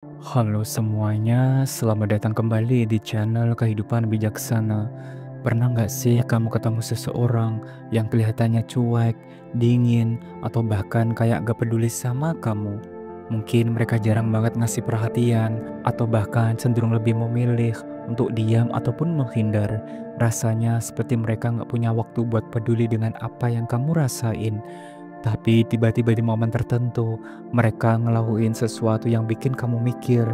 Halo semuanya, selamat datang kembali di channel Kehidupan Bijaksana. Pernah nggak sih kamu ketemu seseorang yang kelihatannya cuek, dingin, atau bahkan kayak gak peduli sama kamu? Mungkin mereka jarang banget ngasih perhatian, atau bahkan cenderung lebih memilih untuk diam ataupun menghindar. Rasanya seperti mereka nggak punya waktu buat peduli dengan apa yang kamu rasain. Tapi tiba-tiba di momen tertentu, mereka ngelakuin sesuatu yang bikin kamu mikir,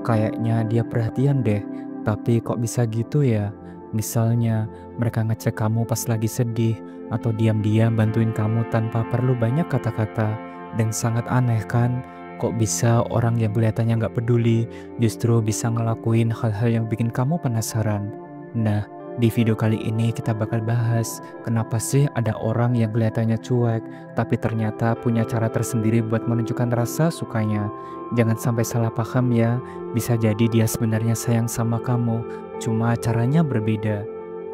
kayaknya dia perhatian deh, tapi kok bisa gitu ya? Misalnya, mereka ngecek kamu pas lagi sedih, atau diam-diam bantuin kamu tanpa perlu banyak kata-kata. Dan sangat aneh kan, kok bisa orang yang kelihatannya nggak peduli, justru bisa ngelakuin hal-hal yang bikin kamu penasaran. Nah, di video kali ini kita bakal bahas, kenapa sih ada orang yang kelihatannya cuek, tapi ternyata punya cara tersendiri buat menunjukkan rasa sukanya. Jangan sampai salah paham ya, bisa jadi dia sebenarnya sayang sama kamu, cuma caranya berbeda.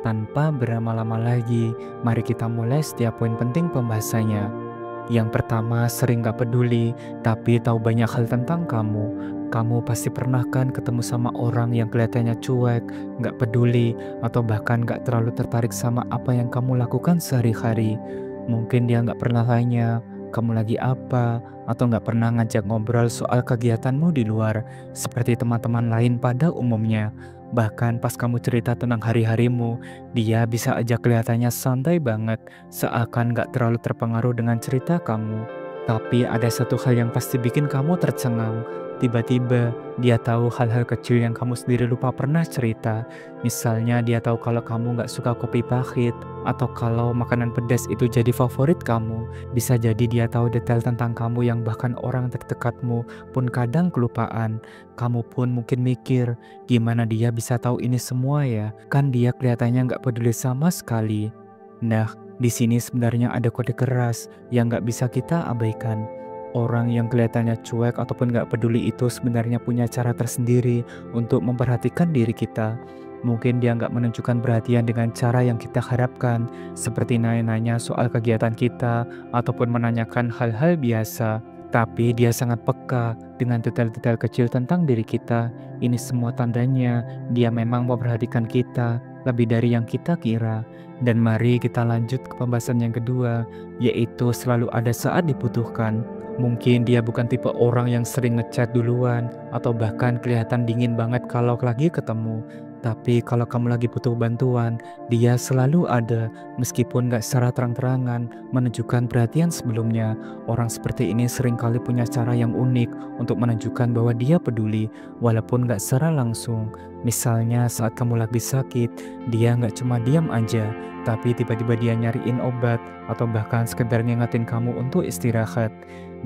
Tanpa berlama-lama lagi, mari kita mulai setiap poin penting pembahasannya. Yang pertama, sering gak peduli, tapi tahu banyak hal tentang kamu. Kamu pasti pernah kan ketemu sama orang yang kelihatannya cuek, gak peduli, atau bahkan gak terlalu tertarik sama apa yang kamu lakukan sehari-hari. Mungkin dia gak pernah tanya, kamu lagi apa, atau gak pernah ngajak ngobrol soal kegiatanmu di luar, seperti teman-teman lain pada umumnya. Bahkan pas kamu cerita tentang hari-harimu, dia bisa aja kelihatannya santai banget, seakan gak terlalu terpengaruh dengan cerita kamu. Tapi ada satu hal yang pasti bikin kamu tercengang. Tiba-tiba dia tahu hal-hal kecil yang kamu sendiri lupa pernah cerita. Misalnya dia tahu kalau kamu gak suka kopi pahit, atau kalau makanan pedas itu jadi favorit kamu. Bisa jadi dia tahu detail tentang kamu yang bahkan orang terdekatmu pun kadang kelupaan. Kamu pun mungkin mikir, gimana dia bisa tahu ini semua ya? Kan dia kelihatannya gak peduli sama sekali. Nah, di sini sebenarnya ada kode keras yang gak bisa kita abaikan. Orang yang kelihatannya cuek ataupun gak peduli itu sebenarnya punya cara tersendiri untuk memperhatikan diri kita. Mungkin dia nggak menunjukkan perhatian dengan cara yang kita harapkan, seperti nanya-nanya soal kegiatan kita ataupun menanyakan hal-hal biasa. Tapi dia sangat peka dengan detail-detail kecil tentang diri kita. Ini semua tandanya dia memang memperhatikan kita lebih dari yang kita kira. Dan mari kita lanjut ke pembahasan yang kedua, yaitu selalu ada saat dibutuhkan. Mungkin dia bukan tipe orang yang sering ngechat duluan, atau bahkan kelihatan dingin banget kalau lagi ketemu. Tapi kalau kamu lagi butuh bantuan, dia selalu ada, meskipun gak secara terang-terangan menunjukkan perhatian sebelumnya. Orang seperti ini seringkali punya cara yang unik untuk menunjukkan bahwa dia peduli, walaupun gak secara langsung. Misalnya saat kamu lagi sakit, dia gak cuma diam aja, tapi tiba-tiba dia nyariin obat, atau bahkan sekedar ngingetin kamu untuk istirahat.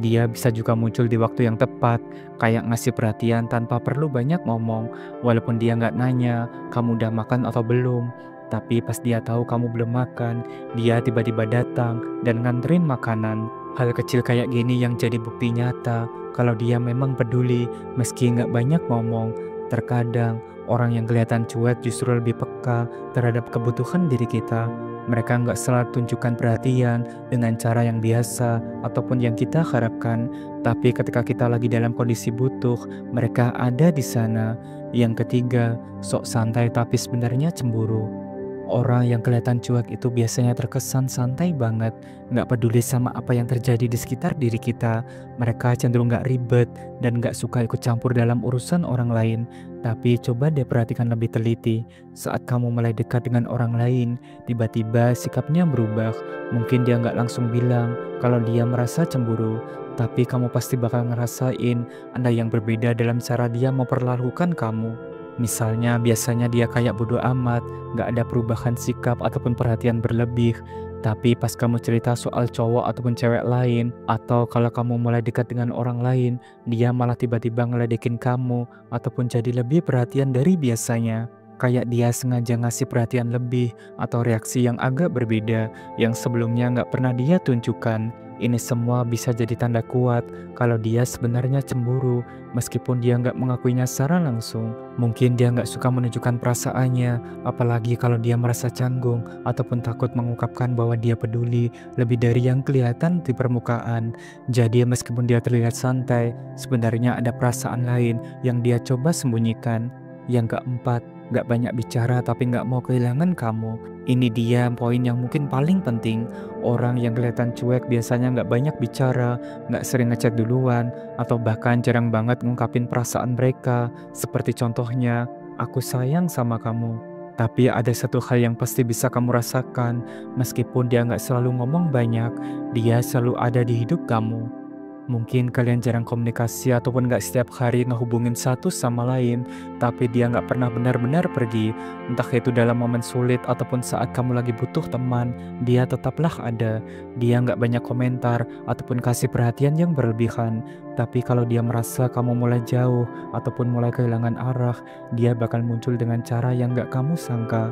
Dia bisa juga muncul di waktu yang tepat, kayak ngasih perhatian tanpa perlu banyak ngomong, walaupun dia nggak nanya, kamu udah makan atau belum. Tapi pas dia tahu kamu belum makan, dia tiba-tiba datang dan nganterin makanan. Hal kecil kayak gini yang jadi bukti nyata kalau dia memang peduli meski nggak banyak ngomong. Terkadang orang yang kelihatan cuek justru lebih peka terhadap kebutuhan diri kita. Mereka nggak selalu tunjukkan perhatian dengan cara yang biasa ataupun yang kita harapkan, tapi ketika kita lagi dalam kondisi butuh, mereka ada di sana. Yang ketiga, sok santai tapi sebenarnya cemburu. Orang yang kelihatan cuek itu biasanya terkesan santai banget, nggak peduli sama apa yang terjadi di sekitar diri kita. Mereka cenderung nggak ribet dan nggak suka ikut campur dalam urusan orang lain. Tapi coba deh perhatikan lebih teliti. Saat kamu mulai dekat dengan orang lain, tiba-tiba sikapnya berubah. Mungkin dia nggak langsung bilang kalau dia merasa cemburu, tapi kamu pasti bakal ngerasain ada yang berbeda dalam cara dia memperlakukan kamu. Misalnya biasanya dia kayak bodo amat, gak ada perubahan sikap ataupun perhatian berlebih. Tapi pas kamu cerita soal cowok ataupun cewek lain, atau kalau kamu mulai dekat dengan orang lain, dia malah tiba-tiba ngeledekin kamu ataupun jadi lebih perhatian dari biasanya. Kayak dia sengaja ngasih perhatian lebih atau reaksi yang agak berbeda yang sebelumnya gak pernah dia tunjukkan. Ini semua bisa jadi tanda kuat kalau dia sebenarnya cemburu, meskipun dia nggak mengakuinya secara langsung. Mungkin dia nggak suka menunjukkan perasaannya, apalagi kalau dia merasa canggung ataupun takut mengungkapkan bahwa dia peduli lebih dari yang kelihatan di permukaan. Jadi meskipun dia terlihat santai, sebenarnya ada perasaan lain yang dia coba sembunyikan. Yang keempat, nggak banyak bicara tapi nggak mau kehilangan kamu. Ini dia poin yang mungkin paling penting. Orang yang kelihatan cuek biasanya nggak banyak bicara, nggak sering ngechat duluan, atau bahkan jarang banget ngungkapin perasaan mereka. Seperti contohnya, aku sayang sama kamu. Tapi ada satu hal yang pasti bisa kamu rasakan, meskipun dia nggak selalu ngomong banyak, dia selalu ada di hidup kamu. Mungkin kalian jarang komunikasi ataupun nggak setiap hari ngehubungin satu sama lain, tapi dia nggak pernah benar-benar pergi. Entah itu dalam momen sulit ataupun saat kamu lagi butuh teman, dia tetaplah ada. Dia nggak banyak komentar ataupun kasih perhatian yang berlebihan. Tapi kalau dia merasa kamu mulai jauh ataupun mulai kehilangan arah, dia bakal muncul dengan cara yang nggak kamu sangka.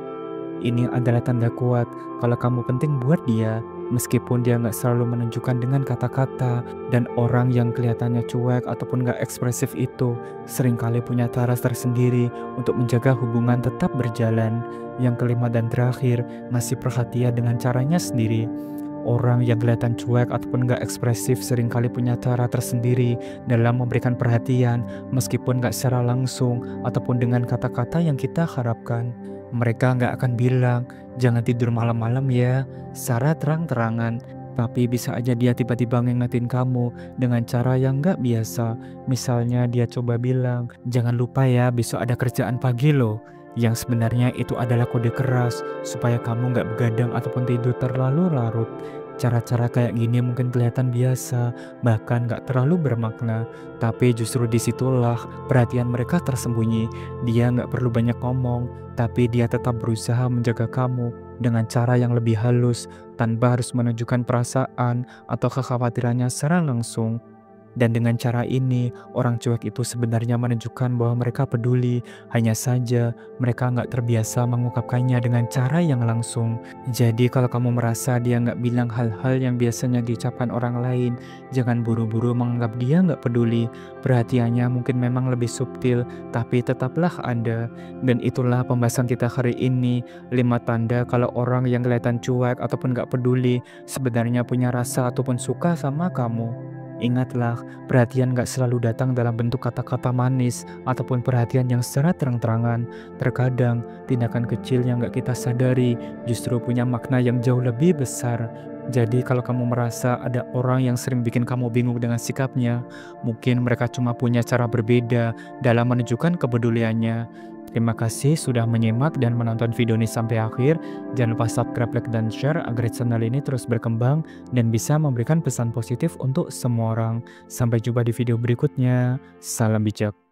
Ini adalah tanda kuat kalau kamu penting buat dia, meskipun dia nggak selalu menunjukkan dengan kata-kata. Dan orang yang kelihatannya cuek ataupun nggak ekspresif itu seringkali punya cara tersendiri untuk menjaga hubungan tetap berjalan. Yang kelima dan terakhir, ngasih perhatian dengan caranya sendiri. Orang yang kelihatan cuek ataupun nggak ekspresif seringkali punya cara tersendiri dalam memberikan perhatian, meskipun nggak secara langsung ataupun dengan kata-kata yang kita harapkan. Mereka nggak akan bilang, jangan tidur malam-malam ya, secara terang-terangan. Tapi bisa aja dia tiba-tiba ngingetin kamu dengan cara yang nggak biasa. Misalnya dia coba bilang, jangan lupa ya besok ada kerjaan pagi loh. Yang sebenarnya itu adalah kode keras supaya kamu nggak begadang ataupun tidur terlalu larut. Cara-cara kayak gini mungkin kelihatan biasa, bahkan nggak terlalu bermakna. Tapi justru disitulah perhatian mereka tersembunyi. Dia nggak perlu banyak ngomong, tapi dia tetap berusaha menjaga kamu dengan cara yang lebih halus, tanpa harus menunjukkan perasaan atau kekhawatirannya secara langsung. Dan dengan cara ini, orang cuek itu sebenarnya menunjukkan bahwa mereka peduli, hanya saja mereka nggak terbiasa mengungkapkannya dengan cara yang langsung. Jadi kalau kamu merasa dia nggak bilang hal-hal yang biasanya diucapkan orang lain, jangan buru-buru menganggap dia nggak peduli. Perhatiannya mungkin memang lebih subtil, tapi tetaplah ada. Dan itulah pembahasan kita hari ini, 5 tanda kalau orang yang kelihatan cuek ataupun nggak peduli sebenarnya punya rasa ataupun suka sama kamu. Ingatlah, perhatian gak selalu datang dalam bentuk kata-kata manis ataupun perhatian yang secara terang-terangan. Terkadang, tindakan kecil yang gak kita sadari justru punya makna yang jauh lebih besar. Jadi kalau kamu merasa ada orang yang sering bikin kamu bingung dengan sikapnya, mungkin mereka cuma punya cara berbeda dalam menunjukkan kepeduliannya. Terima kasih sudah menyimak dan menonton video ini sampai akhir. Jangan lupa subscribe, like, dan share agar channel ini terus berkembang dan bisa memberikan pesan positif untuk semua orang. Sampai jumpa di video berikutnya. Salam bijak.